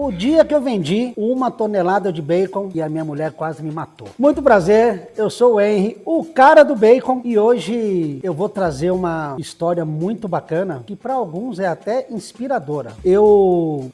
O dia que eu vendi 1 tonelada de bacon e a minha mulher quase me matou. Muito prazer, eu sou o Henry, o cara do bacon, e hoje eu vou trazer uma história muito bacana que para alguns é até inspiradora. Eu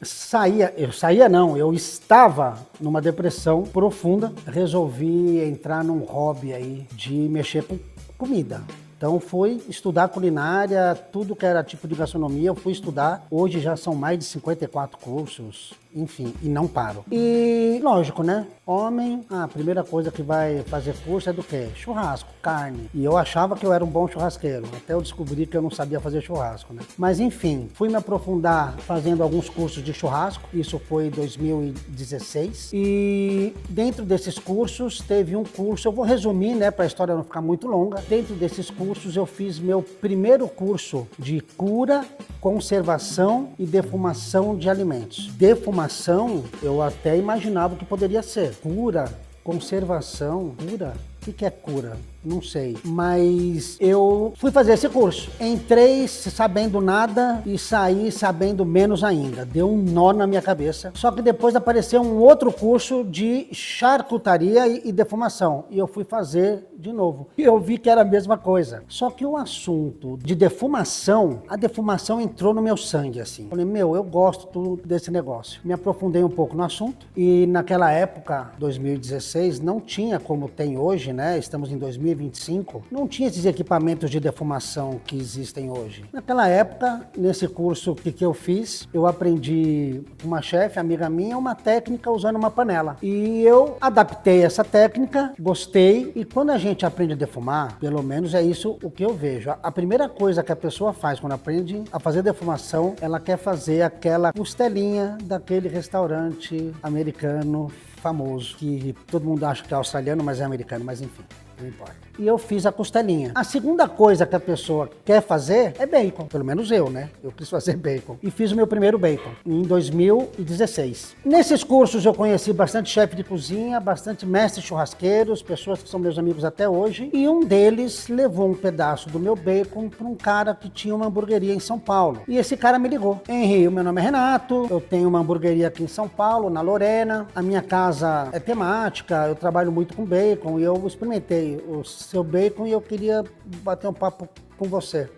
estava numa depressão profunda, resolvi entrar num hobby aí de mexer com comida. Então fui estudar culinária, tudo que era tipo de gastronomia, eu fui estudar. Hoje já são mais de 54 cursos, enfim, e não paro. E lógico, né? Homem, a primeira coisa que vai fazer curso é do quê? Churrasco, carne. E eu achava que eu era um bom churrasqueiro, até eu descobri que eu não sabia fazer churrasco, né? Mas enfim, fui me aprofundar fazendo alguns cursos de churrasco, isso foi em 2016. E dentro desses cursos teve um curso, eu vou resumir, né, para a história não ficar muito longa. Dentro desses cursos eu fiz meu primeiro curso de cura, conservação e defumação de alimentos. Defumação eu até imaginava que poderia ser. Cura, conservação, cura? O que é cura? Não sei, mas eu fui fazer esse curso. Entrei sabendo nada e saí sabendo menos ainda. Deu um nó na minha cabeça. Só que depois apareceu um outro curso de charcutaria e defumação. E eu fui fazer de novo. E eu vi que era a mesma coisa. Só que o assunto de defumação, a defumação entrou no meu sangue, assim. Falei, eu gosto desse negócio. Me aprofundei um pouco no assunto. E naquela época, 2016, não tinha como tem hoje, né? Estamos em 2025, não tinha esses equipamentos de defumação que existem hoje. Naquela época, nesse curso que eu fiz, eu aprendi com uma chefe, amiga minha, uma técnica usando uma panela. E eu adaptei essa técnica, gostei, e quando a gente aprende a defumar, pelo menos é isso o que eu vejo. A primeira coisa que a pessoa faz quando aprende a fazer defumação, ela quer fazer aquela costelinha daquele restaurante americano famoso, que todo mundo acha que é australiano, mas é americano, mas enfim, não importa. E eu fiz a costelinha. A segunda coisa que a pessoa quer fazer é bacon, pelo menos eu, né? Eu quis fazer bacon. E fiz o meu primeiro bacon em 2016. Nesses cursos eu conheci bastante chefe de cozinha, bastante mestres churrasqueiros, pessoas que são meus amigos até hoje, e um deles levou um pedaço do meu bacon para um cara que tinha uma hamburgueria em São Paulo. E esse cara me ligou. Henry, o meu nome é Renato, eu tenho uma hamburgueria aqui em São Paulo, na Lorena, a minha casa é temática, eu trabalho muito com bacon e eu experimentei o seu bacon e eu queria bater um papo com você.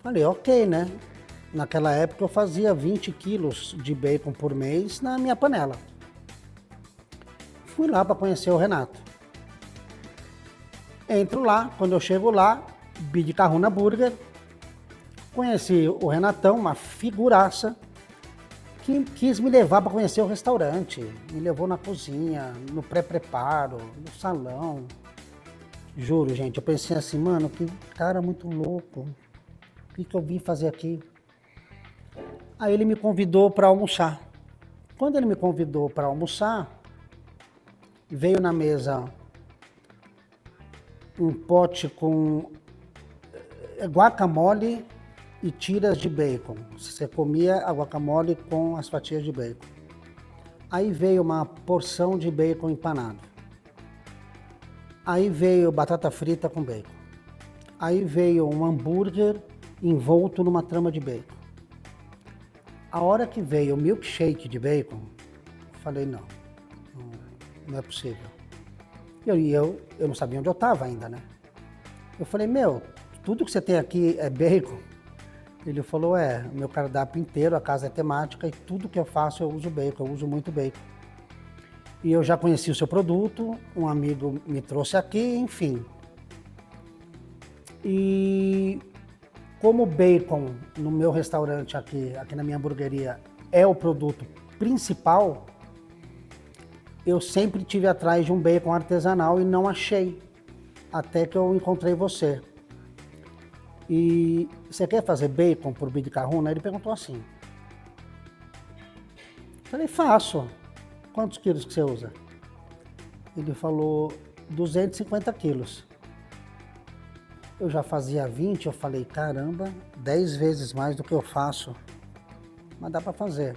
Falei, ok, né? Naquela época eu fazia 20 quilos de bacon por mês na minha panela. Fui lá para conhecer o Renato. Entro lá, quando eu chego lá, Big Kahuna Burger, conheci o Renatão, uma figuraça, que quis me levar para conhecer o restaurante. Me levou na cozinha, no pré-preparo, no salão. Juro, gente, eu pensei assim, mano, que cara muito louco. O que eu vim fazer aqui? Aí ele me convidou para almoçar. Quando ele me convidou para almoçar, veio na mesa um pote com guacamole e tiras de bacon. Você comia a guacamole com as fatias de bacon. Aí veio uma porção de bacon empanado. Aí veio batata frita com bacon. Aí veio um hambúrguer envolto numa trama de bacon. A hora que veio o milkshake de bacon, eu falei, não é possível. Eu não sabia onde eu estava ainda, né? Eu falei, tudo que você tem aqui é bacon? Ele falou, o meu cardápio inteiro, a casa é temática e tudo que eu faço eu uso bacon, eu uso muito bacon. E eu já conheci o seu produto, um amigo me trouxe aqui, enfim. E como o bacon no meu restaurante aqui na minha hamburgueria é o produto principal, eu sempre tive atrás de um bacon artesanal e não achei, até que eu encontrei você. E você quer fazer bacon por Big Kahuna? Ele perguntou assim. Falei, faço. Quantos quilos que você usa? Ele falou 250 quilos. Eu já fazia 20, eu falei, caramba, 10 vezes mais do que eu faço. Mas dá para fazer.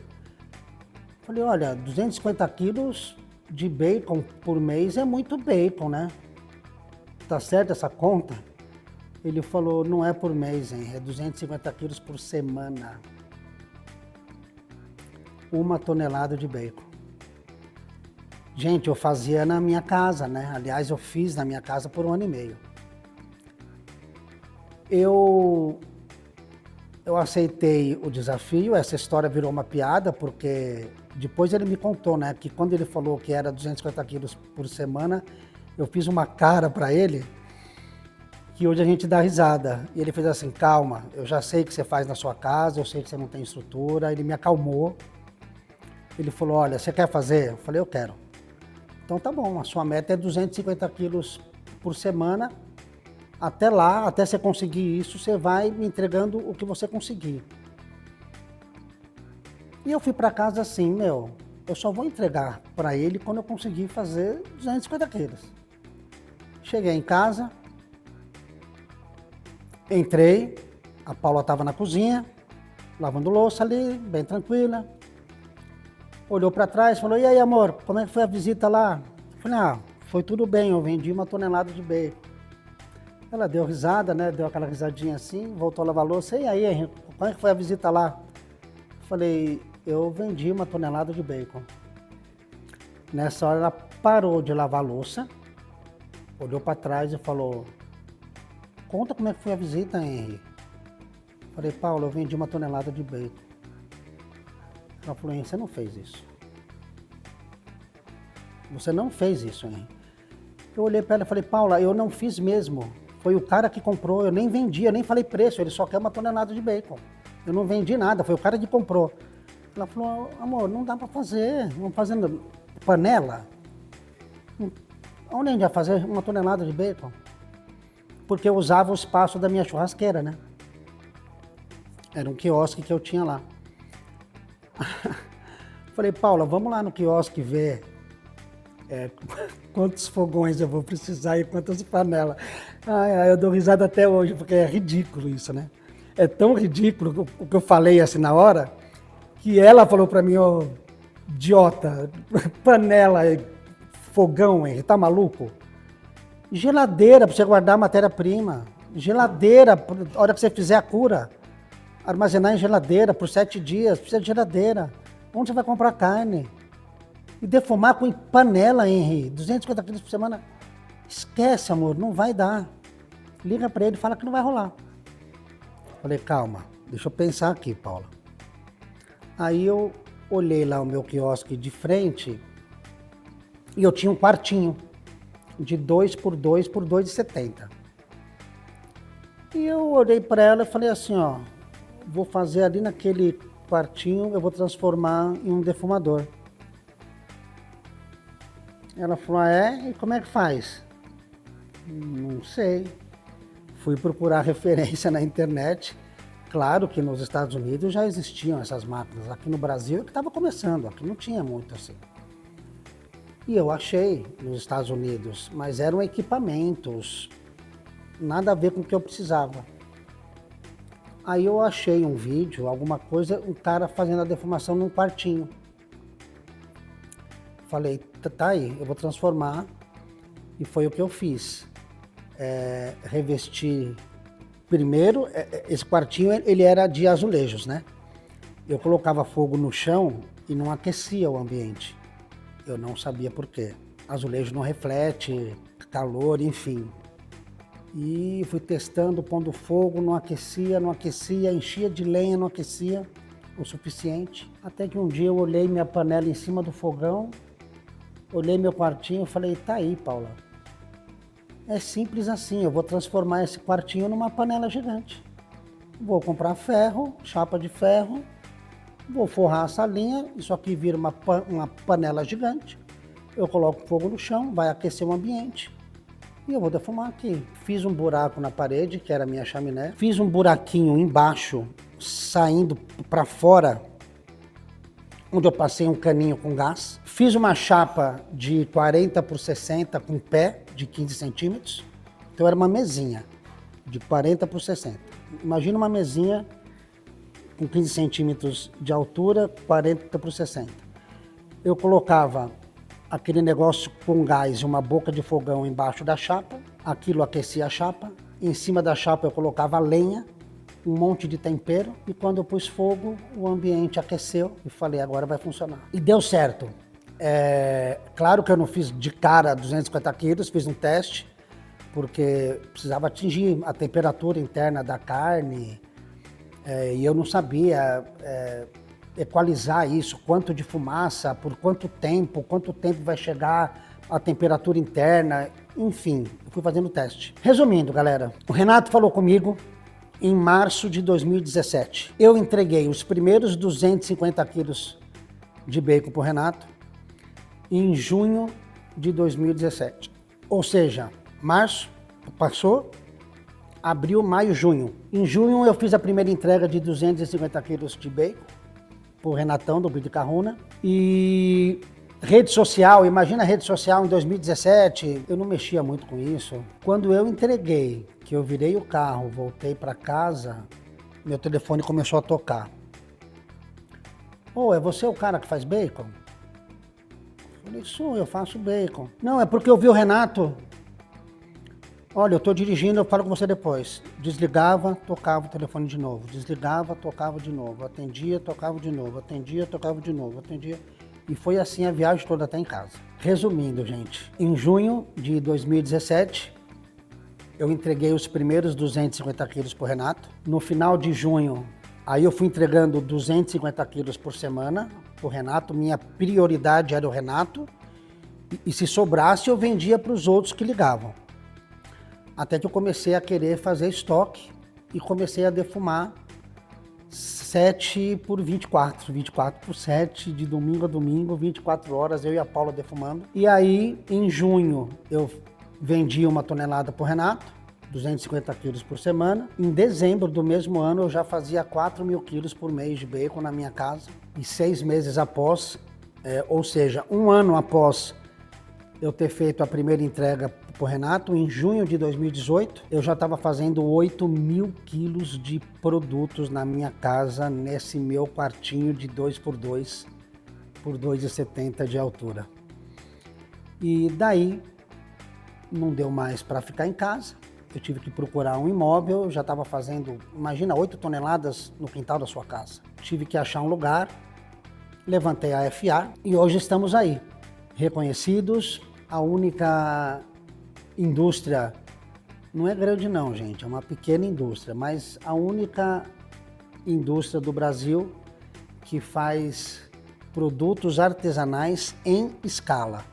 Falei, olha, 250 quilos de bacon por mês é muito bacon, né? Tá certo essa conta? Ele falou, não é por mês, hein? É 250 quilos por semana. 1 tonelada de bacon. Gente, eu fazia na minha casa, né? Aliás, eu fiz na minha casa por 1 ano e meio. Eu aceitei o desafio, essa história virou uma piada, porque depois ele me contou, né, que quando ele falou que era 250 quilos por semana, eu fiz uma cara para ele, que hoje a gente dá risada. E ele fez assim, calma, eu já sei o que você faz na sua casa, eu sei que você não tem estrutura. Ele me acalmou. Ele falou, olha, você quer fazer? Eu falei, eu quero. Então tá bom, a sua meta é 250 quilos por semana. Até lá, até você conseguir isso, você vai me entregando o que você conseguir. E eu fui para casa assim, eu só vou entregar para ele quando eu conseguir fazer 250 quilos. Cheguei em casa, entrei, a Paula estava na cozinha, lavando louça ali, bem tranquila. Olhou para trás e falou, e aí amor, como é que foi a visita lá? Eu falei, foi tudo bem, eu vendi 1 tonelada de bacon. Ela deu risada, né? Deu aquela risadinha assim, voltou a lavar a louça. E aí, Henrique, como é que foi a visita lá? Falei, eu vendi 1 tonelada de bacon. Nessa hora ela parou de lavar a louça, olhou para trás e falou, conta como é que foi a visita, Henrique. Falei, Paulo, eu vendi 1 tonelada de bacon. Ela falou, Henrique, você não fez isso. Você não fez isso, Henrique. Eu olhei para ela e falei, Paula, eu não fiz mesmo. Foi o cara que comprou, eu nem vendi, eu nem falei preço, ele só quer 1 tonelada de bacon. Eu não vendi nada, foi o cara que comprou. Ela falou, amor, não dá para fazer, vamos fazendo panela. Onde a gente vai fazer 1 tonelada de bacon? Porque eu usava o espaço da minha churrasqueira, né? Era um quiosque que eu tinha lá. Falei, Paula, vamos lá no quiosque ver quantos fogões eu vou precisar e quantas panelas. Eu dou risada até hoje, porque é ridículo isso, né? É tão ridículo o que eu falei assim na hora, que ela falou pra mim, ô, idiota, panela, fogão, hein? Tá maluco? Geladeira pra você guardar matéria-prima. Geladeira, a hora que você fizer a cura. Armazenar em geladeira por 7 dias, precisa de geladeira. Onde você vai comprar carne? E defumar com panela, Henri, 250 quilos por semana. Esquece, amor, não vai dar. Liga para ele e fala que não vai rolar. Falei, calma, deixa eu pensar aqui, Paula. Aí eu olhei lá o meu quiosque de frente e eu tinha um quartinho de 2 por 2 por 2,70. E eu olhei para ela e falei assim, ó, vou fazer ali naquele quartinho, eu vou transformar em um defumador. Ela falou, e como é que faz? Não sei. Fui procurar referência na internet. Claro que nos Estados Unidos já existiam essas máquinas. Aqui no Brasil é que estava começando, aqui não tinha muito assim. E eu achei nos Estados Unidos, mas eram equipamentos, nada a ver com o que eu precisava. Aí eu achei um vídeo, alguma coisa, um cara fazendo a defumação num quartinho. Falei, tá aí, eu vou transformar. E foi o que eu fiz. Revesti primeiro, esse quartinho ele era de azulejos, né? Eu colocava fogo no chão e não aquecia o ambiente. Eu não sabia por quê. Azulejo não reflete calor, enfim. E fui testando, pondo fogo, não aquecia, enchia de lenha, não aquecia o suficiente. Até que um dia eu olhei minha panela em cima do fogão, olhei meu quartinho e falei, tá aí, Paula. É simples assim, eu vou transformar esse quartinho numa panela gigante. Vou comprar ferro, chapa de ferro, vou forrar a salinha, isso aqui vira uma panela gigante. Eu coloco fogo no chão, vai aquecer o ambiente. E eu vou defumar aqui. Fiz um buraco na parede, que era a minha chaminé. Fiz um buraquinho embaixo, saindo para fora, onde eu passei um caninho com gás. Fiz uma chapa de 40 por 60 com pé, de 15 centímetros. Então era uma mesinha de 40 por 60. Imagina uma mesinha com 15 centímetros de altura, 40 por 60. Eu colocava aquele negócio com gás e uma boca de fogão embaixo da chapa, aquilo aquecia a chapa, em cima da chapa eu colocava lenha, um monte de tempero e quando eu pus fogo, o ambiente aqueceu e falei, agora vai funcionar. E deu certo. Claro que eu não fiz de cara 250 quilos, fiz um teste, porque precisava atingir a temperatura interna da carne e eu não sabia equalizar isso, quanto de fumaça, por quanto tempo vai chegar a temperatura interna, enfim, eu fui fazendo o teste. Resumindo, galera, o Renato falou comigo em março de 2017. Eu entreguei os primeiros 250 quilos de bacon para o Renato em junho de 2017. Ou seja, março passou, abril, maio, junho. Em junho eu fiz a primeira entrega de 250 quilos de bacon para o Renatão do Bid Carruna. E rede social, imagina a rede social em 2017, eu não mexia muito com isso. Quando eu entreguei, que eu virei o carro, voltei para casa, meu telefone começou a tocar. É você o cara que faz bacon? Eu falei, sou, eu faço bacon. Não, é porque eu vi o Renato. Olha, eu tô dirigindo, eu falo com você depois. Desligava, tocava o telefone de novo. Desligava, tocava de novo. Atendia, tocava de novo. Atendia, tocava de novo. Atendia. E foi assim a viagem toda até em casa. Resumindo, gente, em junho de 2017, eu entreguei os primeiros 250 quilos pro Renato. No final de junho, aí eu fui entregando 250 quilos por semana pro Renato. Minha prioridade era o Renato. E se sobrasse, eu vendia para os outros que ligavam. Até que eu comecei a querer fazer estoque e comecei a defumar 7 por 24, 24 por 7, de domingo a domingo, 24 horas, eu e a Paula defumando. E aí, em junho, eu vendi 1 tonelada pro Renato, 250 quilos por semana. Em dezembro do mesmo ano, eu já fazia 4.000 quilos por mês de bacon na minha casa. E 6 meses após, ou seja, 1 ano após eu ter feito a primeira entrega pro Renato, em junho de 2018, eu já estava fazendo 8.000 quilos de produtos na minha casa, nesse meu quartinho de 2x2 por 2,70 de altura. E daí, não deu mais para ficar em casa, eu tive que procurar um imóvel, eu já estava fazendo, imagina, 8 toneladas no quintal da sua casa. Tive que achar um lugar, levantei a FA e hoje estamos aí, reconhecidos. A única indústria, não é grande não, gente, é uma pequena indústria, mas a única indústria do Brasil que faz produtos artesanais em escala,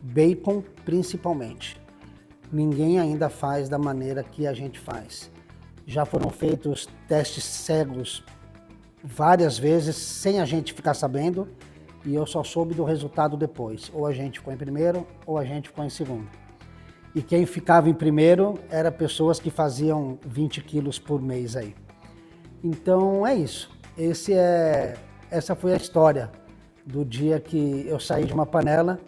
bacon principalmente. Ninguém ainda faz da maneira que a gente faz. Já foram feitos testes cegos várias vezes, sem a gente ficar sabendo, e eu só soube do resultado depois. Ou a gente ficou em primeiro, ou a gente ficou em segundo. E quem ficava em primeiro eram pessoas que faziam 20 quilos por mês aí. Então é isso. Essa foi a história do dia que eu saí de uma panela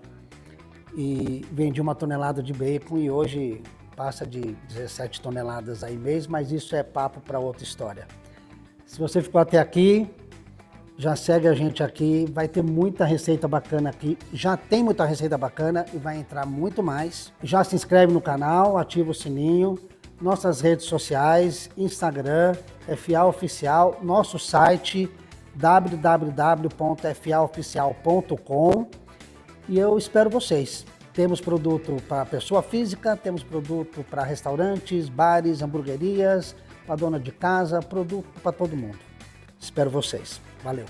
e vendi 1 tonelada de bacon e hoje passa de 17 toneladas aí mês, mas isso é papo para outra história. Se você ficou até aqui, já segue a gente aqui, vai ter muita receita bacana aqui, já tem muita receita bacana e vai entrar muito mais. Já se inscreve no canal, ativa o sininho, nossas redes sociais, Instagram, FA Oficial, nosso site www.faoficial.com e eu espero vocês. Temos produto para pessoa física, temos produto para restaurantes, bares, hamburguerias, para dona de casa, produto para todo mundo. Espero vocês. Valeu!